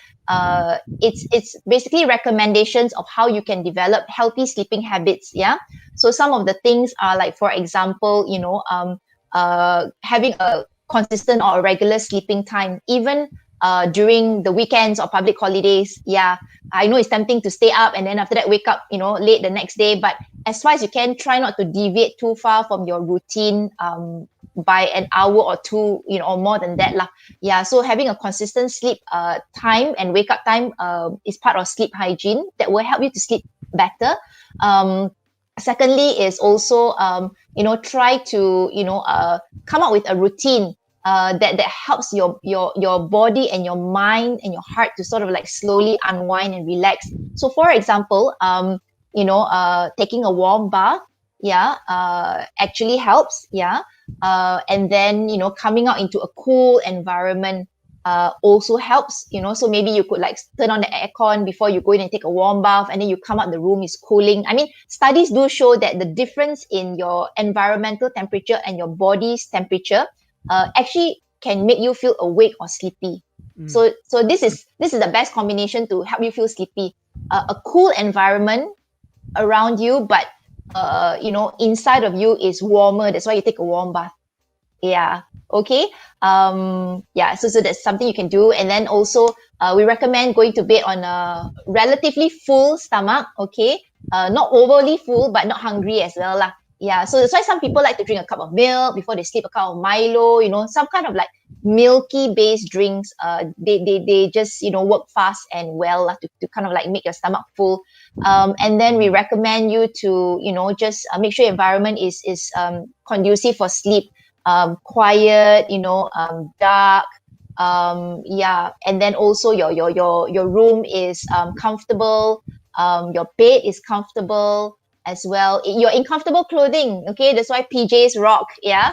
it's basically recommendations of how you can develop healthy sleeping habits. Yeah. So some of the things are like, for example, having a consistent or a regular sleeping time, even during the weekends or public holidays. Yeah, I know it's tempting to stay up and then after that wake up, late the next day. But as far as you can, try not to deviate too far from your routine by an hour or two, or more than that lah. Yeah, so having a consistent sleep time and wake up time is part of sleep hygiene that will help you to sleep better. Secondly is also try to come up with a routine that helps your body and your mind and your heart to sort of like slowly unwind and relax. So for example, taking a warm bath, actually helps. And then coming out into a cool environment also helps. So maybe you could like turn on the aircon before you go in and take a warm bath, and then you come out, the room is cooling. I mean, studies do show that the difference in your environmental temperature and your body's temperature actually can make you feel awake or sleepy. So this is the best combination to help you feel sleepy. A cool environment around you, but inside of you is warmer. That's why you take a warm bath. Yeah. Okay. So that's something you can do. And then also, we recommend going to bed on a relatively full stomach. Okay. Not overly full, but not hungry as well lah. Yeah. So that's why some people like to drink a cup of milk before they sleep, a cup of Milo. Some kind of like milky based drinks. They just work fast and well lah, to kind of like make your stomach full. And then we recommend you to just make sure your environment is conducive for sleep. Quiet, dark, and then also your room is comfortable, your bed is comfortable as well. You're in comfortable clothing, okay? That's why PJs rock, yeah.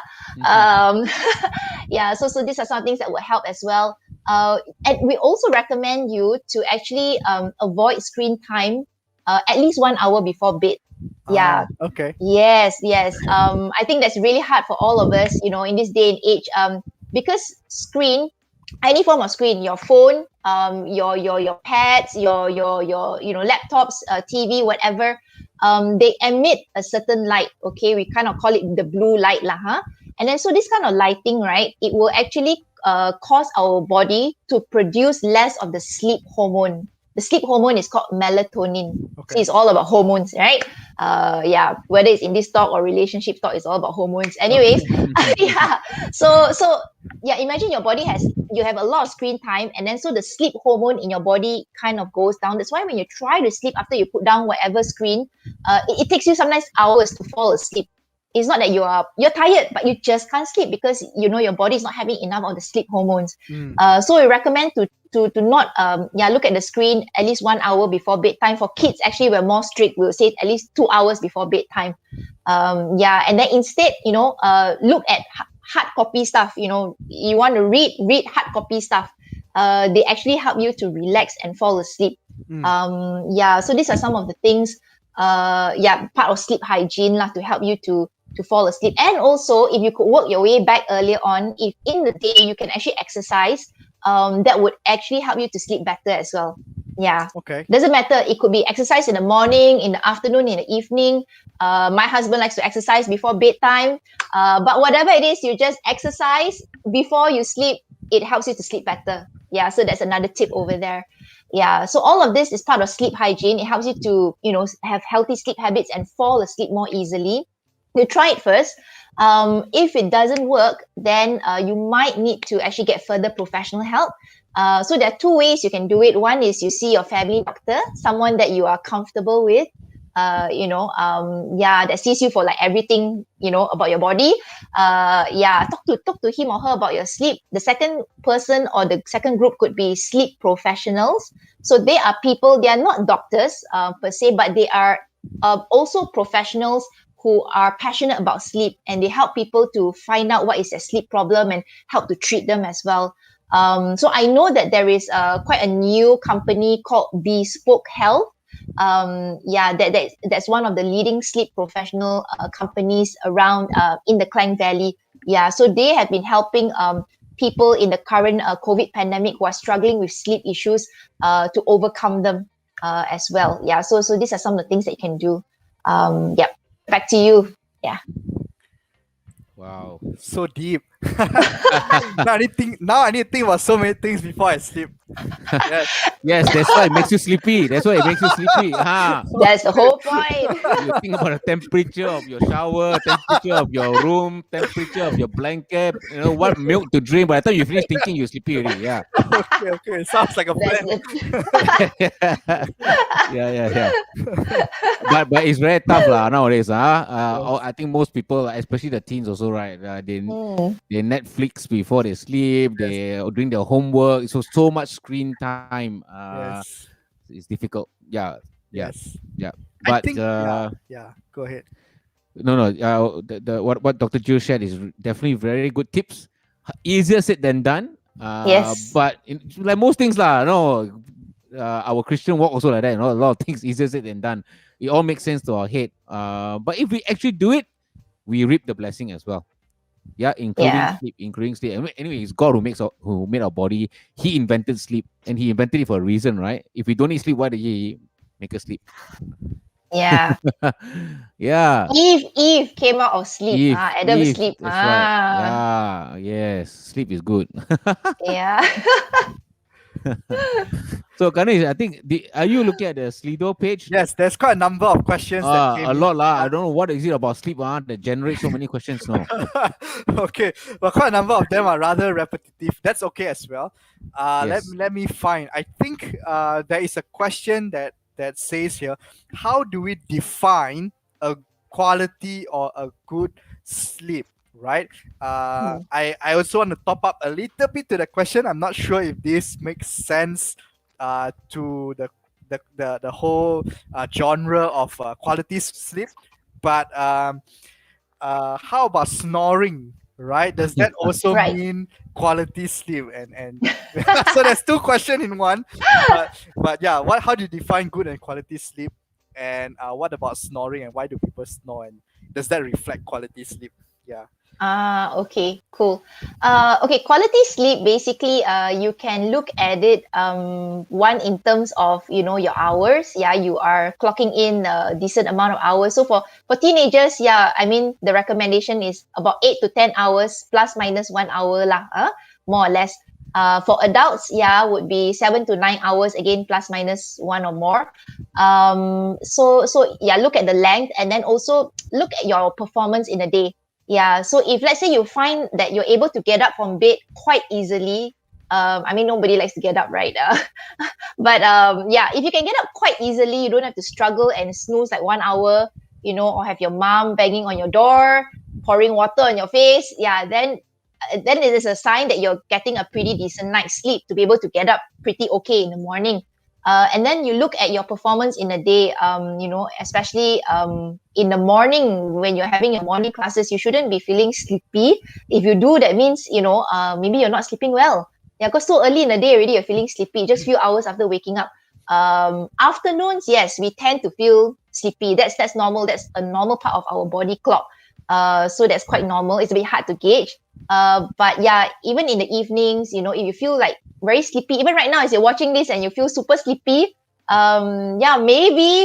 So these are some things that will help as well. And we also recommend you to actually avoid screen time at least 1 hour before bed. Yeah. Okay. Yes. I think that's really hard for all of us, in this day and age. Because screen, any form of screen, your phone, your pads, your laptops, TV, whatever, they emit a certain light. Okay, we kind of call it the blue light lah, huh? And then so this kind of lighting, right? It will actually cause our body to produce less of the sleep hormone. The sleep hormone is called melatonin. Okay. See, it's all about hormones, right? Whether it's in this talk or relationship talk, it's all about hormones. Anyways, So imagine your body you have a lot of screen time, and then so the sleep hormone in your body kind of goes down. That's why when you try to sleep after you put down whatever screen, it takes you sometimes hours to fall asleep. It's not that you're tired, but you just can't sleep because your body is not having enough of the sleep hormones. So we recommend to not look at the screen at least 1 hour before bedtime. For kids, actually, we're more strict. We'll say at least 2 hours before bedtime. And then instead, look at hard copy stuff. You want to read hard copy stuff. They actually help you to relax and fall asleep. So these are some of the things. Part of sleep hygiene lah, to help you to fall asleep. And also, if you could work your way back earlier on, if in the day you can actually exercise, that would actually help you to sleep better as well. Yeah. Okay. Doesn't matter. It could be exercise in the morning, in the afternoon, in the evening. My husband likes to exercise before bedtime. But whatever it is, you just exercise before you sleep. It helps you to sleep better. Yeah. So that's another tip over there. Yeah. So all of this is part of sleep hygiene. It helps you to, have healthy sleep habits and fall asleep more easily. You try it first. If it doesn't work, then you might need to actually get further professional help. So there are two ways you can do it. One is you see your family doctor, someone that you are comfortable with, that sees you for like everything, about your body. Talk to him or her about your sleep. The second person or the second group could be sleep professionals. So they are people, they are not doctors per se, but they are also professionals who are passionate about sleep, and they help people to find out what is their sleep problem and help to treat them as well. So I know that there is quite a new company called Bespoke Health. That's one of the leading sleep professional companies around in the Klang Valley. Yeah, so they have been helping people in the current COVID pandemic who are struggling with sleep issues to overcome them as well. Yeah, so these are some of the things that you can do. Back to you. Yeah. Wow. So deep. Now I need to think about so many things before I sleep. Yes. Yes, that's why it makes you sleepy. That's why it makes you sleepy. That's the whole point. You think about the temperature of your shower, temperature of your room, temperature of your blanket, what milk to drink. By the time you finish thinking, you're sleepy already. Yeah. Okay. Sounds like a That's plan. Yeah. But it's very tough nowadays. I think most people, especially the teens, also right. They Netflix before they sleep. They doing their homework. So much screen time. Yes. It's difficult. Yeah. Yes. I But think. Yeah. Go ahead. no. What Dr. Jill shared is definitely very good tips. Easier said than done. Yes. But like most things our Christian walk also like that. A lot of things easier said than done. It all makes sense to our head. But if we actually do it, we reap the blessing as well. Yeah, including sleep. Anyway, it's God who made our body. He invented sleep, and He invented it for a reason, right? If we don't need sleep, why did He make us sleep? Yeah. Yeah. Eve came out of sleep. Adam Eve, sleep. that's right. Yeah, yes. Sleep is good. Yeah. So Ganesh, I think are you looking at the Slido page? Yes, there's quite a number of questions that came a in. lot I don't know what is it about sleep that generates so many questions now. Okay, but quite a number of them are rather repetitive. That's okay as well. Yes. Let me find. I think there is a question that says here, how do we define a quality or a good sleep? Right. I also want to top up a little bit to the question. I'm not sure if this makes sense to the whole genre of quality sleep, but how about snoring? Right? Does that also Right. mean quality sleep? And so there's two questions in one. But yeah, how do you define good and quality sleep? And what about snoring? And why do people snore? And does that reflect quality sleep? Yeah. Okay, cool. Okay, quality sleep, basically, you can look at it one in terms of, your hours. Yeah, you are clocking in a decent amount of hours. So for teenagers, I mean, the recommendation is about 8 to 10 hours plus minus 1 hour lah, more or less. For adults, would be 7 to 9 hours, again plus minus 1 or more. So look at the length, and then also look at your performance in a day. Yeah, so if let's say you find that you're able to get up from bed quite easily, I mean, nobody likes to get up, right? But if you can get up quite easily, you don't have to struggle and snooze like 1 hour, or have your mom banging on your door, pouring water on your face. Yeah, then it is a sign that you're getting a pretty decent night's sleep to be able to get up pretty okay in the morning. And then you look at your performance in a day, especially in the morning when you're having your morning classes, you shouldn't be feeling sleepy. If you do, that means, maybe you're not sleeping well. Yeah, because so early in the day already you're feeling sleepy, just few hours after waking up. Afternoons, yes, we tend to feel sleepy. That's normal. That's a normal part of our body clock. So that's quite normal. It's a bit hard to gauge. But yeah, even in the evenings, if you feel like very sleepy, even right now as you're watching this and you feel super sleepy, maybe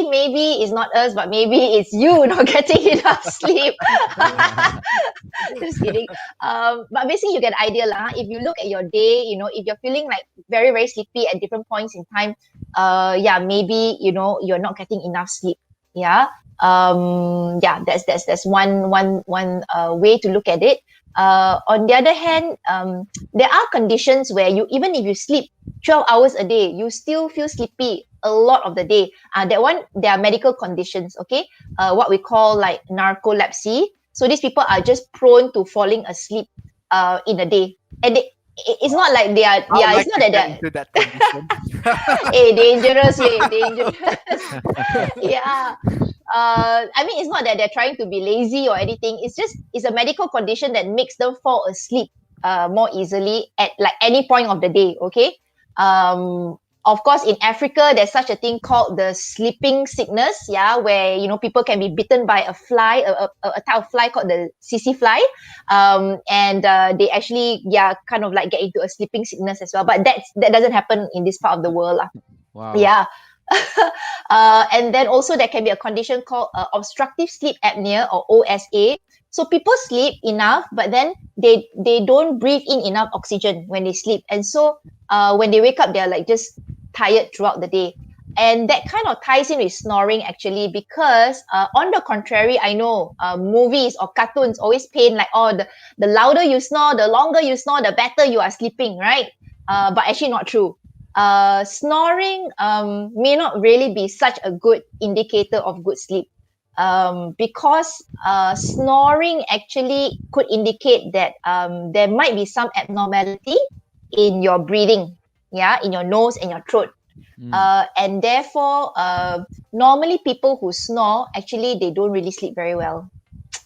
it's not us, but maybe it's you not getting enough sleep. Just kidding. But basically you get the idea lah. If you look at your day, if you're feeling like very, very sleepy at different points in time, maybe, you're not getting enough sleep. Yeah. That's one way to look at it. On the other hand, there are conditions where even if you sleep 12 hours a day, you still feel sleepy a lot of the day. There are medical conditions, okay? What we call like narcolepsy. So these people are just prone to falling asleep in a day. And it's not like they are, it's not that they're into that condition. dangerous. Yeah. I mean, it's not that they're trying to be lazy or anything. It's a medical condition that makes them fall asleep more easily at like any point of the day. Okay. Of course, in Africa, there's such a thing called the sleeping sickness. Yeah, where people can be bitten by a fly, a type of fly called the sissy fly, and they actually kind of like get into a sleeping sickness as well. But that doesn't happen in this part of the world. Wow. Yeah. And then also there can be a condition called obstructive sleep apnea, or OSA. So people sleep enough, but then they don't breathe in enough oxygen when they sleep, and so when they wake up, they're like just tired throughout the day. And that kind of ties in with snoring actually, because on the contrary, I know movies or cartoons always paint like, oh, the louder you snore, the longer you snore, the better you are sleeping, right? But actually not true. Snoring may not really be such a good indicator of good sleep, because snoring actually could indicate that there might be some abnormality in your breathing, in your nose and your throat. And therefore, normally people who snore, actually, they don't really sleep very well.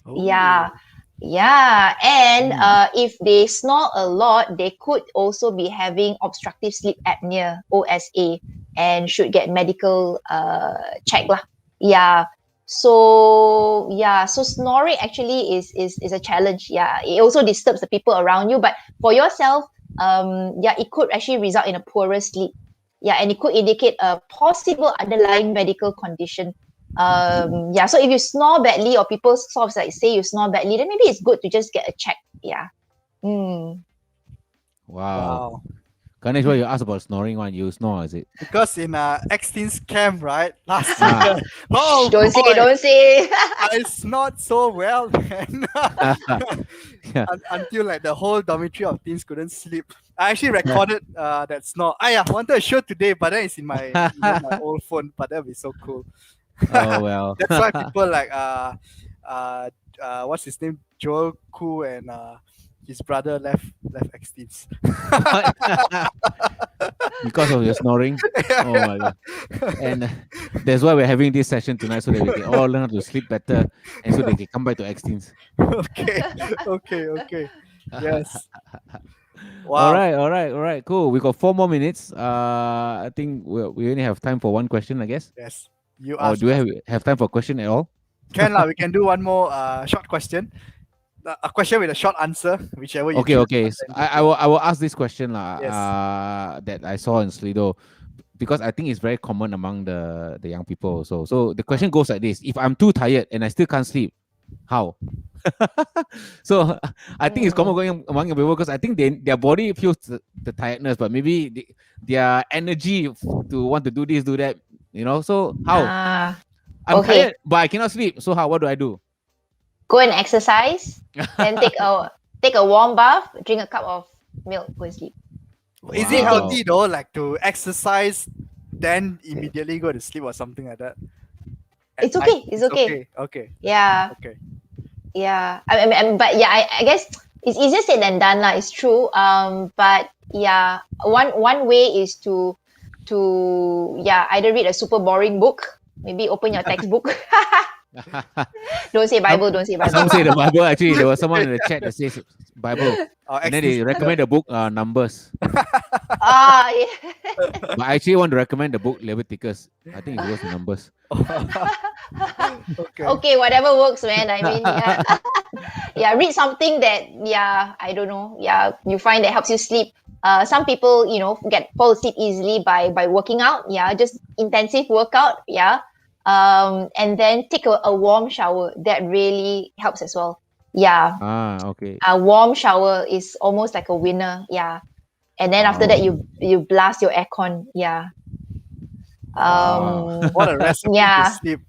Oh. Yeah. And if they snore a lot, they could also be having obstructive sleep apnea, OSA, and should get medical check lah. Yeah. So snoring actually is a challenge. Yeah. It also disturbs the people around you. But for yourself, it could actually result in a poorer sleep. Yeah, and it could indicate a possible underlying medical condition. So if you snore badly, or people sort of like say you snore badly, then maybe it's good to just get a check. Yeah. Wow. Ganesh, what you asked about snoring one, you snore, is it? Because in X-Teens camp, right, last year, Don't say. I snored so well, man. Until like the whole dormitory of teens couldn't sleep. I actually recorded that snore. I wanted to show today, but then it's in my old phone. But that'd be so cool. Oh well. That's why people like what's his name, Joel Koo, and his brother left X-Teens. Because of your snoring. Oh my god. And that's why we're having this session tonight, so that we can all learn how to sleep better, and so they can come back to X-Teens. Okay. Yes. Wow. All right. Cool. We got 4 more minutes. I think we only have time for one question, I guess. Yes. You Or do we have time for a question at all? We can do one more short question. A question with a short answer, whichever you Okay. So I will ask this question Yes. that I saw in Slido, because I think it's very common among the young people also. So the question goes like this: if I'm too tired and I still can't sleep, how? So I think it's common going among the people, because I think their body feels the tiredness, but maybe their energy to want to do this, do that, So how? I'm tired, but I cannot sleep. So how? What do I do? Go and exercise, then take a warm bath, drink a cup of milk, go and sleep. Is it healthy though, like to exercise, then immediately go to sleep or something like that? It's okay. It's okay. Okay. Yeah. Okay. Yeah. I guess it's easier said than done lah. It's true. But yeah, one way is to either read a super boring book, maybe open your textbook. Don't say Bible. Some say the Bible. Actually, there was someone in the chat that says Bible, and then they recommend the book Numbers. Yeah. But I actually want to recommend the book Leviticus. I think it goes to Numbers. Okay, whatever works, man. I mean, read something that, I don't know, you find that helps you sleep. Some people, fall asleep easily by working out. Just intensive workout. And then take a warm shower. That really helps as well. Okay. A warm shower is almost like a winner. And then after that, you blast your aircon. What a recipe to sleep.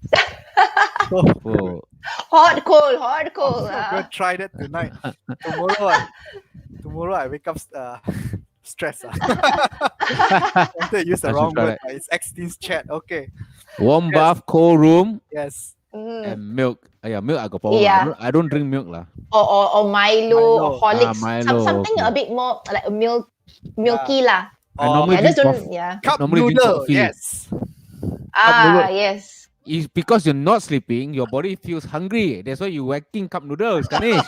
Hot, cold. I'm gonna try that tonight. Tomorrow I wake up stressed. I wanted to use the wrong word. It's X-Teens chat. Okay. Warm bath, cold room. Yes. And milk. Milk I got problem. I don't drink milk lah. Or Milo or Horlicks. Milo, something a bit more like milky lah. I normally drink coffee. Cup Normally noodle. drink coffee. Yes. Yes. It's because you're not sleeping, your body feels hungry. That's why you're whacking cup noodles, Ganesh.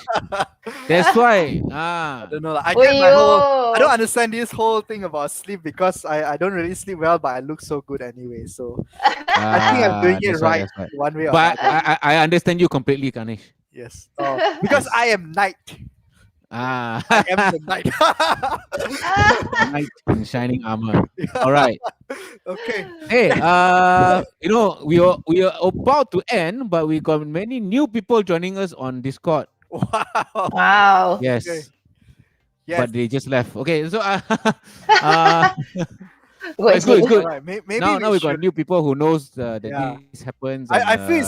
That's why. I don't know. I don't understand this whole thing about sleep, because I don't really sleep well, but I look so good anyway. So I think I'm doing it right one way or But another. I understand you completely, Ganesh. Yes. Because I am night. I am the night. Knight in shining armor. All right. Okay. Hey, we are about to end, but we got many new people joining us on Discord. Wow. Yes. Okay. Yes. But they just left. Okay, so Go and It's good, it's sleep. good. Alright, maybe Now we got should. new people who knows that Yeah. this happens. I feel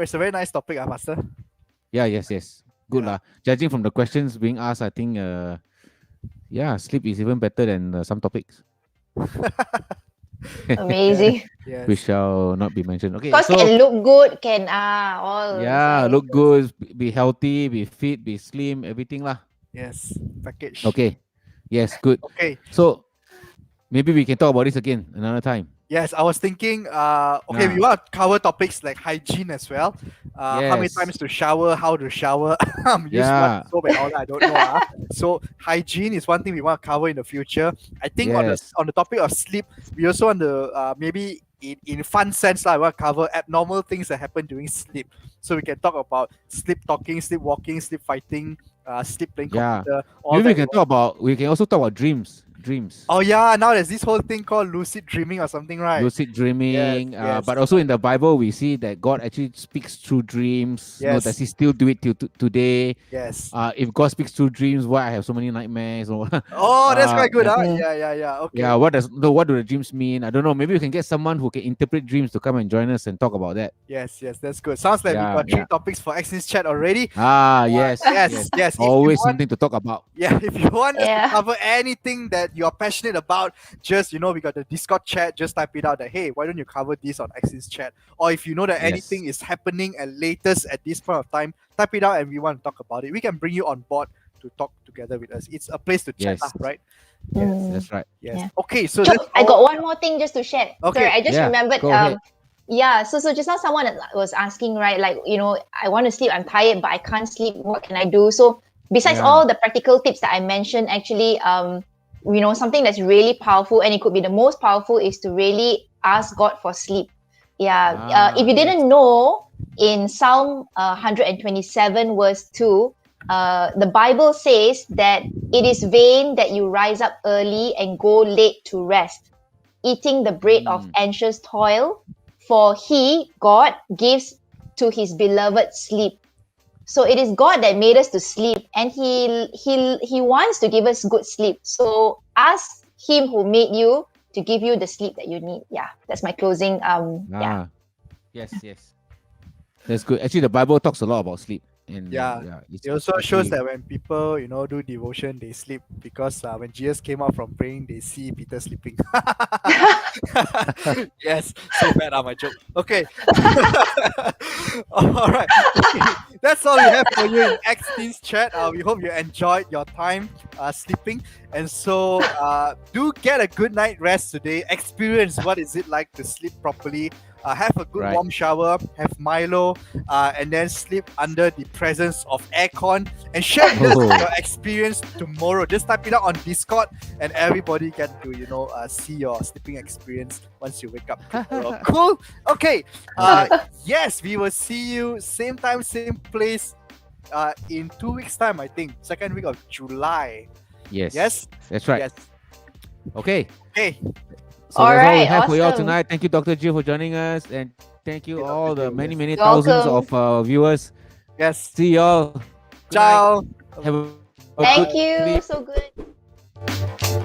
it's a very nice topic, Pastor. Yeah, yes. Good Yeah. lah. Judging from the questions being asked, I think sleep is even better than some topics. Amazing. Yes. We shall not be mentioned. Okay, Because so can look good, can all. yeah, inside. look good, be healthy, be fit, be slim, everything lah. Yes. Package. Okay. Yes, good. Okay. So maybe we can talk about this again another time. Yes, I was thinking, okay, we Yeah. want to cover topics like hygiene as well. How many Yes. times to shower, how to shower, use Yeah. what soap and all that, I don't know. So hygiene is one thing we want to cover in the future. I think Yes. on the topic of sleep, we also want to maybe in fun sense, we want to cover abnormal things that happen during sleep. So we can talk about sleep talking, sleep walking, sleep fighting, sleep playing Yeah. computer. All Maybe we that can we can also talk about dreams. Oh yeah, now there's this whole thing called lucid dreaming or something, right? Lucid dreaming. Yes. But also in the Bible, we see that God actually speaks through dreams. You know, Yes. does He still do it till today? Yes. If God speaks through dreams, why I have so many nightmares? Or Oh, that's quite good, yeah. huh? Yeah. Okay. Yeah, what do the dreams mean? I don't know. Maybe we can get someone who can interpret dreams to come and join us and talk about that. Yes, that's good. Sounds like we Yeah, got 3 yeah. topics for Access Chat already. Yes. Yes. Always something to talk about. Yeah, if you want us Yeah. to cover anything that you're passionate about, just we got the Discord chat, just type it out that hey, why don't you cover this on Access Chat? Or if you know that Yes. anything is happening at latest at this point of time, type it out and we want to talk about it. We can bring you on board to talk together with us. It's a place to chat, Yes. right? Mm. That's right. Yes. Yeah. Okay, so Chok, that's I all- got one more thing just to share. Okay. Sorry, I just Yeah, remembered. go ahead. Yeah. So just now someone was asking, right? Like, I want to sleep. I'm tired, but I can't sleep. What can I do? So besides Yeah. all the practical tips that I mentioned, actually, something that's really powerful, and it could be the most powerful, is to really ask God for sleep. Yeah. If you didn't know, in Psalm 127 verse 2, the Bible says that it is vain that you rise up early and go late to rest, eating the bread of anxious toil, for He, God, gives to His beloved sleep. So it is God that made us to sleep, and He wants to give us good sleep. So ask Him who made you to give you the sleep that you need. Yeah, that's my closing. Yeah. Yes. That's good. Actually, the Bible talks a lot about sleep. And It also shows that when people, do devotion, they sleep because when Jesus came out from praying, they see Peter sleeping. Yes, so bad, my joke. Okay. All right. That's all we have for you in X-Teens chat. We hope you enjoyed your time sleeping. And so do get a good night rest today. Experience what is it like to sleep properly. Have a good warm shower, have Milo, and then sleep under the presence of aircon, and share with us your experience tomorrow. Just type it out on Discord, and everybody get to see your sleeping experience once you wake up tomorrow. Cool. Okay. Yes, we will see you same time, same place, in 2 weeks' time. I think 2nd week of July. Yes. That's right. Yes. Okay. Okay. So that's all we Alright, have for you all awesome. tonight. Thank you, Dr. Jill, for joining us, and thank you Thank you, all Dr. the Jill, many, yes. many You're thousands welcome. of viewers. Yes. See y'all. Good night. Ciao. Have a Thank good you. sleep. So good.